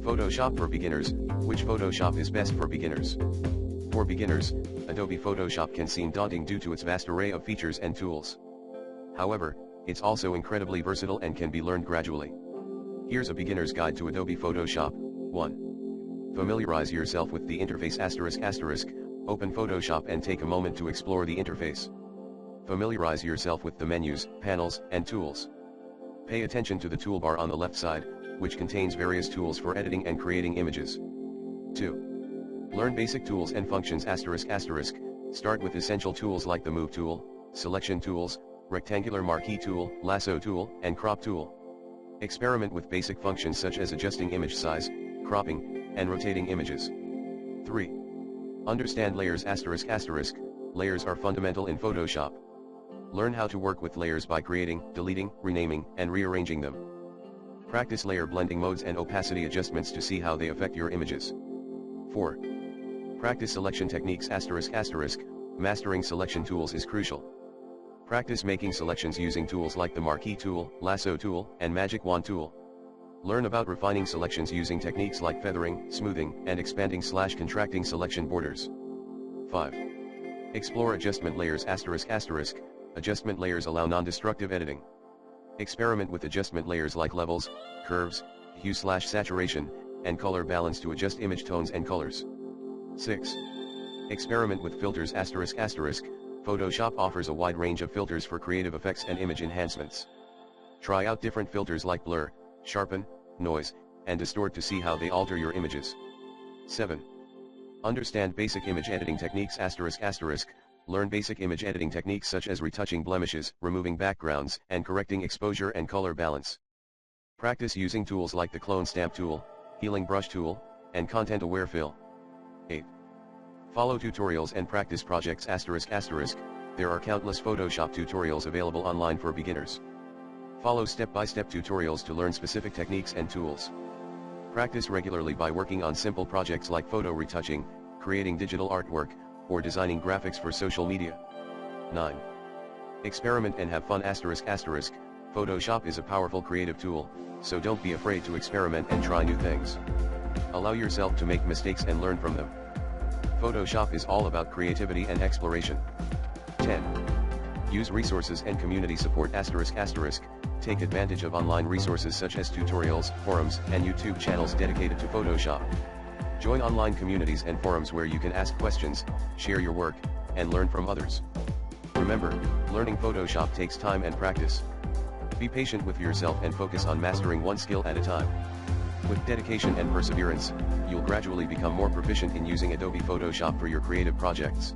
Photoshop for beginners. Which Photoshop is best for beginners? For beginners, Adobe Photoshop can seem daunting due to its vast array of features and tools. However, it's also incredibly versatile and can be learned gradually. Here's a beginner's guide to Adobe Photoshop. 1. Familiarize yourself with the interface ***. Open Photoshop and take a moment to explore the interface. Familiarize yourself with the menus, panels, and tools. Pay attention to the toolbar on the left side, which contains various tools for editing and creating images. 2. Learn basic tools and functions ***. Start with essential tools like the Move tool, Selection tools, Rectangular Marquee tool, Lasso tool, and Crop tool. Experiment with basic functions such as adjusting image size, cropping, and rotating images. 3. Understand layers ***. Layers are fundamental in Photoshop. Learn how to work with layers by creating, deleting, renaming, and rearranging them. Practice layer blending modes and opacity adjustments to see how they affect your images. 4. Practice selection techniques ***. Mastering selection tools is crucial. Practice making selections using tools like the Marquee tool, Lasso tool, and Magic Wand tool. Learn about refining selections using techniques like feathering, smoothing, and expanding/contracting selection borders. 5. Explore adjustment layers ***. Adjustment layers allow non-destructive editing. Experiment with adjustment layers like levels, curves, hue/saturation, and color balance to adjust image tones and colors. 6. Experiment with filters ***. Photoshop offers a wide range of filters for creative effects and image enhancements. Try out different filters like blur, sharpen, noise, and distort to see how they alter your images. 7. Understand basic image editing techniques ***. Learn basic image editing techniques such as retouching blemishes, removing backgrounds, and correcting exposure and color balance. Practice using tools like the Clone Stamp tool, Healing Brush tool, and Content-Aware Fill. 8. Follow tutorials and practice projects ***. There are countless Photoshop tutorials available online for beginners. Follow step-by-step tutorials to learn specific techniques and tools. Practice regularly by working on simple projects like photo retouching, creating digital artwork, or designing graphics for social media. 9. Experiment and have fun ***. Photoshop is a powerful creative tool, so don't be afraid to experiment and try new things. Allow yourself to make mistakes and learn from them. Photoshop is all about creativity and exploration. 10. Use resources and community support ***. Take advantage of online resources such as tutorials, forums, and YouTube channels dedicated to Photoshop. Join online communities and forums where you can ask questions, share your work, and learn from others. Remember, learning Photoshop takes time and practice. Be patient with yourself and focus on mastering one skill at a time. With dedication and perseverance, you'll gradually become more proficient in using Adobe Photoshop for your creative projects.